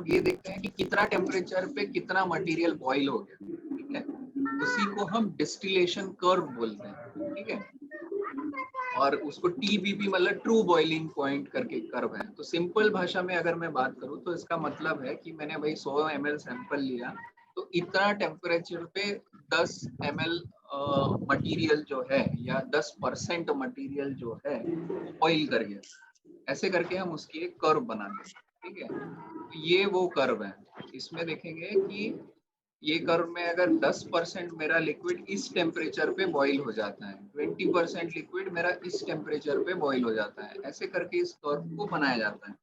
ये देखते हैं कि कितना टेम्परेचर पे कितना मटेरियल बॉईल हो गया, ठीक है। उसी को हम डिस्टिलेशन कर्व बोलते हैं, ठीक है। और उसको TBP मतलब ट्रू बॉइलिंग पॉइंट करके कर्व है। तो सिंपल भाषा में अगर मैं बात करूं तो इसका मतलब है कि मैंने भाई 100 ml सैंपल लिया, तो इतना टेम्परेचर पे 10 ml मटेरियल जो है या 10% मटेरियल जो है वो बॉइल कर गया। ऐसे करके हम उसकी एक कर्व बनाते हैं, ठीक है। तो ये वो कर्व है। इसमें देखेंगे कि ये कर्व में अगर 10% मेरा लिक्विड इस टेम्परेचर पे बॉईल हो जाता है, 20% लिक्विड मेरा इस टेम्परेचर पे बॉईल हो जाता है, ऐसे करके इस कर्व को बनाया जाता है।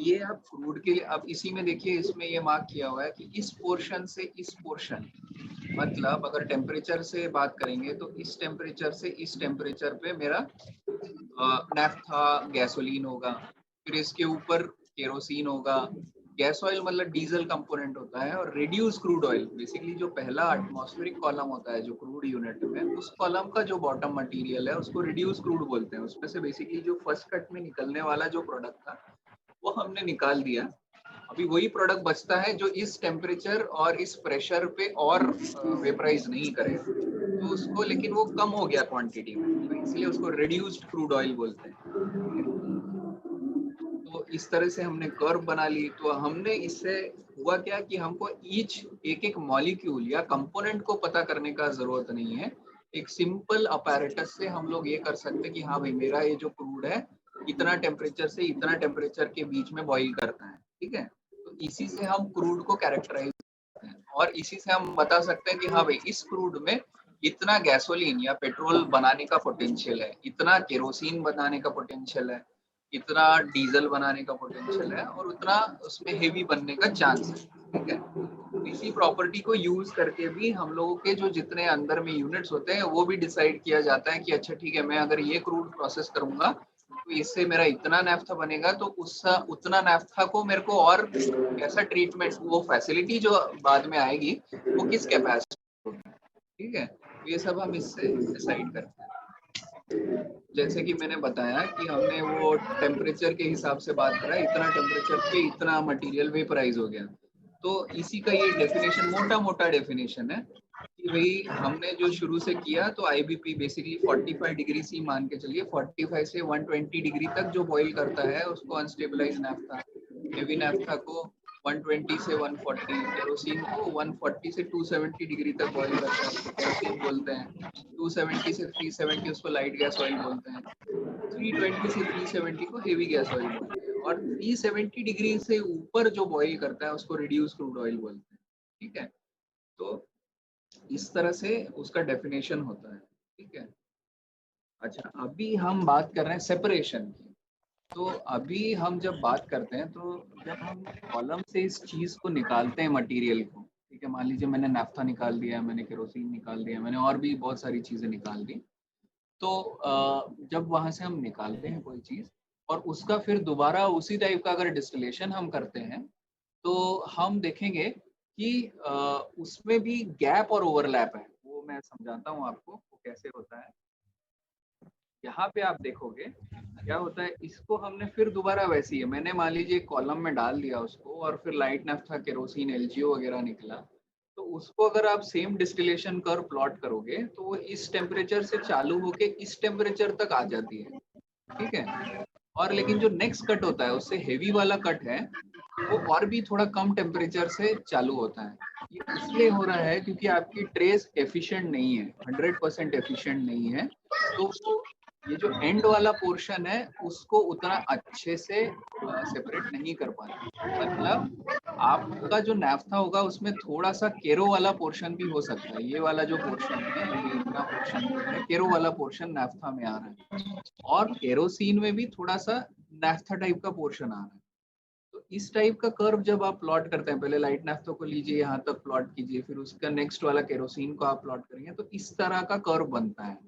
ये आप क्रूड के लिए, अब इसी में देखिए इसमें ये मार्क किया हुआ है कि इस पोर्शन से इस पोर्शन, मतलब अगर टेम्परेचर से बात करेंगे तो इस टेम्परेचर से इस टेम्परेचर पे मेरा नैफ्था गैसोलीन होगा, फिर इसके ऊपर केरोसिन होगा। गैस ऑयल मतलब डीजल कंपोनेंट होता है, और रिड्यूस क्रूड ऑयल बेसिकली जो पहला एटमॉस्फेरिक कॉलम होता है जो क्रूड यूनिट में, उस कॉलम का जो बॉटम मटेरियल है उसको रिड्यूस क्रूड बोलते हैं। उसमें से बेसिकली जो फर्स्ट कट में निकलने वाला जो प्रोडक्ट था वो हमने निकाल दिया। अभी वही प्रोडक्ट बचता है जो इस टेम्परेचर और इस प्रेशर पे और वेपराइज नहीं करेगा, तो उसको, लेकिन वो कम हो गया क्वांटिटी में, तो इसलिए उसको रिड्यूस्ड क्रूड ऑयल बोलते हैं, ठीक है। तो इस तरह से हमने कर्व बना ली। तो हमने इससे हुआ क्या कि हमको ईच एक एक मॉलिक्यूल या कंपोनेंट को पता करने का जरूरत नहीं है। एक सिंपल अपैरेटस से हम लोग ये कर सकते हैं कि हाँ भाई मेरा ये जो क्रूड है इतना टेम्परेचर से इतना टेम्परेचर के बीच में बॉईल करता है, ठीक है। तो इसी से हम क्रूड को कैरेक्टराइज करते हैं, और इसी से हम बता सकते हैं कि हाँ भाई इस क्रूड में इतना गैसोलीन या पेट्रोल बनाने का पोटेंशियल है, इतना केरोसिन बनाने का पोटेंशियल है, इतना डीजल बनाने का पोटेंशियल है, और उतना उसमें हेवी बनने का चांस है, ठीक है। इसी प्रॉपर्टी को यूज करके भी हम लोगों के जो जितने अंदर में यूनिट्स होते हैं वो भी डिसाइड किया जाता है कि अच्छा ठीक है, मैं अगर ये क्रूड प्रोसेस करूंगा तो इससे मेरा इतना नैफ्था बनेगा, तो उस उतना नैफ्था को मेरे को और कैसा ट्रीटमेंट, वो फैसिलिटी जो बाद में आएगी वो किस कैपेसिटी होगी, ठीक है। तो ये सब हम इससे डिसाइड करते हैं। जैसे कि मैंने बताया कि हमने वो टेम्परेचर के हिसाब से बात करा, इतना टेम्परेचर पे इतना मटेरियल वेपराइज हो गया। तो इसी का ये डेफिनेशन, मोटा मोटा डेफिनेशन है कि भाई हमने जो शुरू से किया तो आईबीपी बेसिकली 45 डिग्री सी मान के चलिए, 45 से 120 डिग्री तक जो बॉईल करता है उसको अनस्टेबलाइज नैफ्था, हेवी नैफ्था को 120 से 140, केरोसिन को 140 से 270 डिग्री तक बॉईल करता है, उसको केरोसिन बोलते हैं। 270 से 370 उसको लाइट गैस ऑयल बोलते हैं। 320 से 370 को हेवी गैस ऑयल बोलते हैं, और 370 डिग्री से ऊपर जो बॉईल करता है उसको रिड्यूस क्रूड ऑयल बोलते हैं, ठीक है। तो इस तरह से उसका डेफिनेशन होता है, ठीक है। अच्छा, अभी हम बात कर रहे हैं सेपरेशन की। तो अभी हम जब बात करते हैं तो जब हम कॉलम से इस चीज को निकालते हैं मटेरियल को, ठीक है, मान लीजिए मैंने नाफ्था निकाल दिया, मैंने केरोसिन निकाल दिया, मैंने और भी बहुत सारी चीजें निकाल दी। तो जब वहां से हम निकालते हैं कोई चीज और उसका फिर दोबारा उसी टाइप का अगर डिस्टिलेशन हम करते हैं, तो हम देखेंगे कि उसमें भी गैप और ओवरलैप है। वो मैं समझाता हूँ आपको वो कैसे होता है। यहाँ पे आप देखोगे क्या होता है, इसको हमने फिर दोबारा वैसी है, मैंने मान लीजिए कॉलम में डाल दिया उसको, और फिर लाइट नफ्था केरोसिन एलजीओ वगैरह निकला। तो उसको अगर आप सेम डिस्टिलेशन कर्व प्लॉट करोगे तो वो इस टेम्परेचर से चालू होके इस टेम्परेचर तक आ जाती है, ठीक है। और लेकिन जो नेक्स्ट कट होता है उससे हेवी वाला कट है, वो और भी थोड़ा कम टेम्परेचर से चालू होता है। ये इसलिए हो रहा है क्योंकि आपकी ट्रेस एफिशिएंट नहीं है, 100% एफिशिएंट नहीं है। तो वो ये जो एंड वाला पोर्शन है उसको उतना अच्छे से सेपरेट नहीं कर पाते। मतलब आपका जो नाफ्था होगा उसमें थोड़ा सा केरो वाला पोर्शन भी हो सकता है। ये वाला जो पोर्शन है, ये इतना पोर्शन जो है केरो वाला पोर्शन नाफ्था में आ रहा है, और केरोसिन में भी थोड़ा सा नाफ्था टाइप का पोर्शन आ रहा है। तो इस टाइप का कर्व जब आप प्लॉट करते हैं, पहले लाइट नाफ्था को लीजिए, यहाँ तक प्लॉट कीजिए, फिर उसका नेक्स्ट वाला केरोसिन को आप प्लॉट करेंगे, तो इस तरह का कर्व बनता है।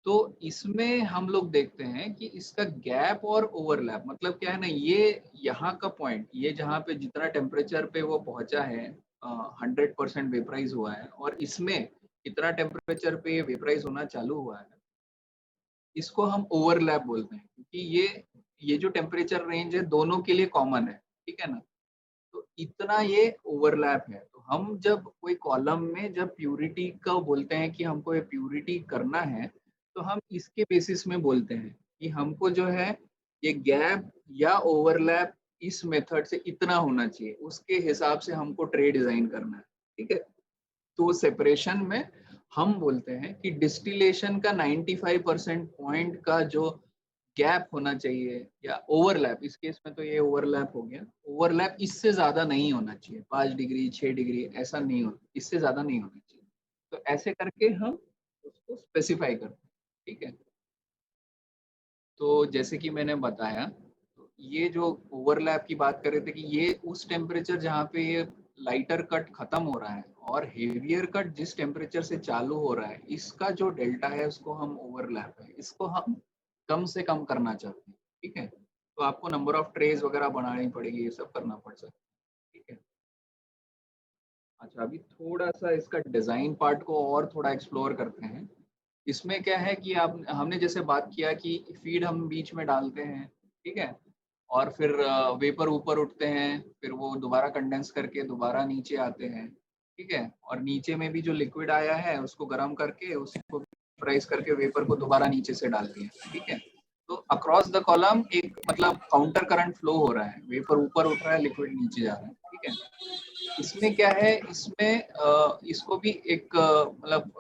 तो इसमें हम लोग देखते हैं कि इसका गैप और ओवरलैप मतलब क्या है ना, ये यहाँ का पॉइंट, ये जहाँ पे जितना टेम्परेचर पे वो पहुंचा है, 100% वेपराइज हुआ है, और इसमें कितना टेम्परेचर पे वेपराइज होना चालू हुआ है, इसको हम ओवरलैप बोलते हैं। क्योंकि ये जो टेम्परेचर रेंज है दोनों के लिए कॉमन है, ठीक है ना। इतना ये ओवरलैप है। तो हम जब कोई कॉलम में जब प्यूरिटी का बोलते हैं कि हमको ये प्यूरिटी करना है, तो हम इसके बेसिस में बोलते हैं कि हमको जो है ये गैप या ओवरलैप इस मेथड से इतना होना चाहिए, उसके हिसाब से हमको ट्रे डिजाइन करना है। ठीक है, तो सेपरेशन में हम बोलते हैं कि डिस्टिलेशन का 95% पॉइंट का जो गैप होना चाहिए या ओवरलैप, इस केस में तो ये ओवरलैप हो गया, ओवरलैप इससे ज्यादा नहीं होना चाहिए, 5 डिग्री 6 डिग्री ऐसा नहीं हो, इससे ज्यादा नहीं होना चाहिए। तो ऐसे करके हम उसको स्पेसिफाई करते हैं। ठीक है, तो जैसे कि मैंने बताया, तो ये जो ओवरलैप की बात कर रहे थे कि ये उस टेम्परेचर जहाँ पे ये लाइटर कट खत्म हो रहा है और हेवियर कट जिस टेम्परेचर से चालू हो रहा है, इसका जो डेल्टा है उसको हम ओवरलैप है, इसको हम कम से कम करना चाहते हैं। ठीक है, तो आपको नंबर ऑफ ट्रेज वगैरह बनानी पड़ेगी, ये सब करना पड़ सकता है। ठीक है, अच्छा अभी थोड़ा सा इसका डिजाइन पार्ट को और थोड़ा एक्सप्लोर करते हैं। इसमें क्या है कि आप हमने जैसे बात किया कि फीड हम बीच में डालते हैं, ठीक है, और फिर वेपर ऊपर उठते हैं, फिर वो दोबारा कंडेंस करके दोबारा नीचे आते हैं। ठीक है, और नीचे में भी जो लिक्विड आया है उसको गर्म करके उसको प्रेस करके वेपर को दोबारा नीचे से डाल दिया। ठीक है, तो अक्रॉस द कॉलम एक मतलब काउंटर करंट फ्लो हो रहा है, वेपर ऊपर उठ रहा है, लिक्विड नीचे जा रहा है। ठीक है, इसमें क्या है, इसमें इसको भी एक मतलब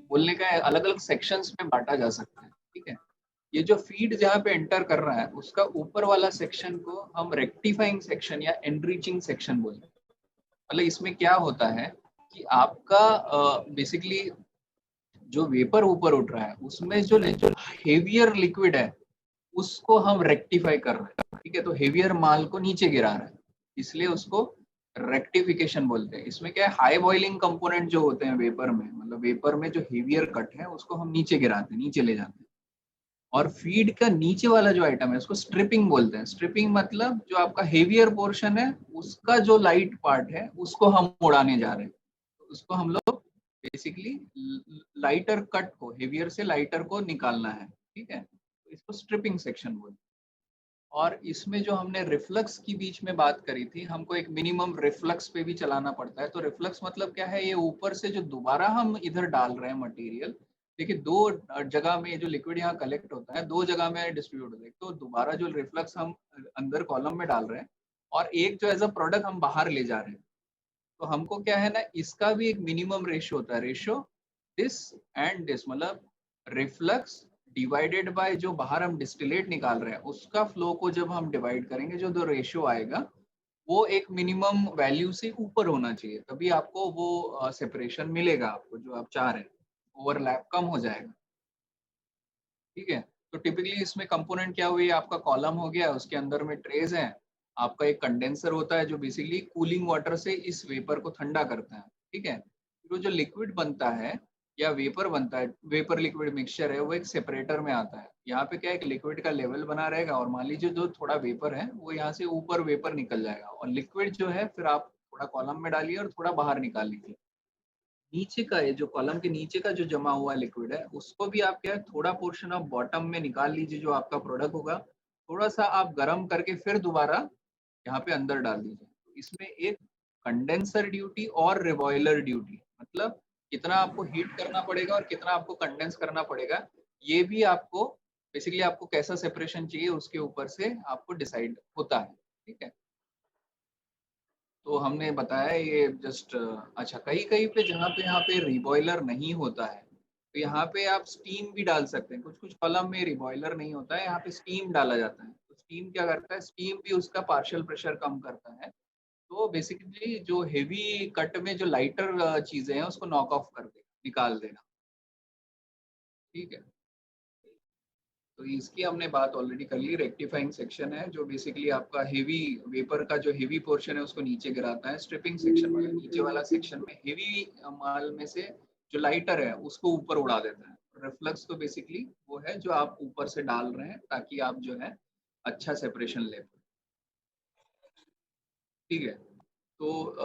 बोलने का अलग अलग सेक्शंस में बांटा जा सकता है। ठीक है, ये जो फीड जहाँ पे एंटर कर रहा है उसका ऊपर वाला सेक्शन को हम रेक्टिफाइंग सेक्शन या एनरिचिंग सेक्शन बोलते हैं। मतलब इसमें क्या होता है कि आपका बेसिकली जो वेपर ऊपर उठ रहा है उसमें जो हेवियर लिक्विड है उसको हम रेक्टिफाई कर रहे हैं। ठीक है, तो हेवियर माल को नीचे गिरा रहा है, इसलिए उसको रेक्टिफिकेशन बोलते हैं। इसमें क्या है, हाई बॉइलिंग कंपोनेंट जो होते हैं वेपर में, मतलब वेपर में जो हेवियर कट है उसको हम नीचे गिराते हैं, नीचे ले जाते हैं। और फीड का नीचे वाला जो आइटम है उसको स्ट्रिपिंग बोलते हैं। स्ट्रिपिंग मतलब जो आपका हेवियर पोर्शन है उसका जो लाइट पार्ट है उसको हम उड़ाने जा रहे हैं, तो उसको हम लोग बेसिकली लाइटर कट को, हेवियर से लाइटर को निकालना है। ठीक है, तो इसको स्ट्रिपिंग सेक्शन बोलते हैं। और इसमें जो हमने रिफ्लक्स की बीच में बात करी थी, हमको एक मिनिमम रिफ्लक्स पे भी चलाना पड़ता है। तो रिफ्लक्स मतलब क्या है, ये ऊपर से जो दोबारा हम इधर डाल रहे हैं मटेरियल, देखिए दो जगह में जो लिक्विड यहाँ कलेक्ट होता है, दो जगह में डिस्ट्रीब्यूट होता है। तो दोबारा जो रिफ्लक्स हम अंदर कॉलम में डाल रहे हैं और एक जो एज अ प्रोडक्ट हम बाहर ले जा रहे हैं, तो हमको क्या है ना, इसका भी एक मिनिमम रेशियो होता है, रेशियो दिस एंड दिस, मतलब रिफ्लक्स डिवाइडेड बाय जो बाहर हम डिस्टिलेट निकाल रहे हैं उसका फ्लो को जब हम डिवाइड करेंगे, जो दो रेशियो आएगा वो एक मिनिमम वैल्यू से ऊपर होना चाहिए, तभी आपको वो सेपरेशन मिलेगा, आपको जो आप चाह रहे हैं, ओवरलैप कम हो जाएगा। ठीक है, तो टिपिकली इसमें कंपोनेंट क्या हुई, आपका कॉलम हो गया, उसके अंदर में ट्रेज है, आपका एक कंडेंसर होता है जो बेसिकली कूलिंग वाटर से इस वेपर को ठंडा करता है। ठीक है, तो जो लिक्विड बनता है या वेपर बनता है, वेपर लिक्विड मिक्सचर है, वो एक सेपरेटर में आता है। यहाँ पे क्या, एक लिक्विड का लेवल बना रहेगा और मान लीजिए जो थोड़ा वेपर है वो यहाँ से ऊपर वेपर निकल जाएगा, और लिक्विड जो है फिर आप थोड़ा कॉलम में डालिए और थोड़ा बाहर निकाल लीजिए। नीचे का है जो कॉलम के नीचे का जो जमा हुआ लिक्विड है उसको भी आप क्या है, थोड़ा पोर्शन आप बॉटम में निकाल लीजिए, जो आपका प्रोडक्ट होगा थोड़ा सा आप गर्म करके फिर दोबारा यहाँ पे अंदर डाल दीजिए। तो इसमें एक कंडेंसर ड्यूटी और रिबॉयलर ड्यूटी, मतलब कितना आपको हीट करना पड़ेगा और कितना आपको कंडेंस करना पड़ेगा, ये भी आपको बेसिकली आपको कैसा सेपरेशन चाहिए उसके ऊपर से आपको डिसाइड होता है। ठीक है, तो हमने बताया ये जस्ट अच्छा, कहीं कहीं पे जहाँ पे यहाँ पे रिबॉयलर नहीं होता है तो यहाँ पे आप स्टीम भी डाल सकते हैं। कुछ कुछ कॉलम में रिबॉयलर नहीं होता है, यहाँ पे स्टीम डाला जाता है। तो स्टीम क्या करता है, स्टीम भी उसका पार्शियल प्रेशर कम करता है, तो बेसिकली जो हेवी कट में जो लाइटर चीजें हैं उसको नॉक ऑफ कर देगा, निकाल देगा। ठीक है, तो इसकी हमने बात ऑलरेडी कर ली। रेक्टिफाइंग सेक्शन है जो बेसिकली आपका हेवी वेपर का जो हेवी पोर्शन है उसको नीचे गिराता है। स्ट्रिपिंग सेक्शन वाला नीचे वाला सेक्शन में हेवी माल में से जो लाइटर है उसको ऊपर उड़ा देता है। रिफ्लक्स तो बेसिकली वो है जो आप ऊपर से डाल रहे हैं ताकि आप जो है अच्छा सेपरेशन ले पाए। ठीक है, तो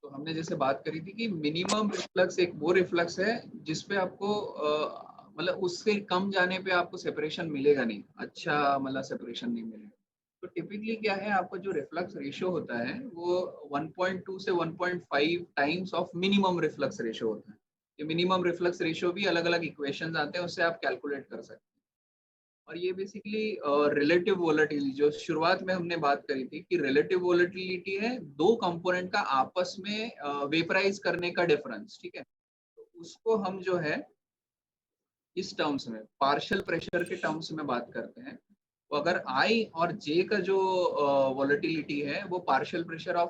तो हमने जैसे बात करी थी कि मिनिमम रिफ्लक्स एक वो रिफ्लक्स है जिसपे आपको मतलब उससे कम जाने पे आपको सेपरेशन मिलेगा नहीं, अच्छा मतलब सेपरेशन नहीं मिलेगा। तो टिपिकली क्या है, आपका जो रिफ्लक्स रेशियो होता है वो 1.2 से 1.5 times of minimum reflux ratio होता है। ये मिनिमम रिफ्लक्स रेशियो भी अलग अलग इक्वेशंस आते हैं, उससे आप कैलकुलेट कर सकते हैं। और ये बेसिकली रिलेटिव वोलेटिलिटी, जो शुरुआत में हमने बात करी थी कि रिलेटिव वोलेटिलिटी है दो कंपोनेंट का आपस में वेपराइज करने का डिफरेंस, ठीक है। तो उसको हम जो है इस टर्म्स में पार्शियल प्रेशर के टर्म्स में बात करते हैं। तो अगर आई और जे का जो वोलेटिलिटी है वो पार्शियल प्रेशर ऑफ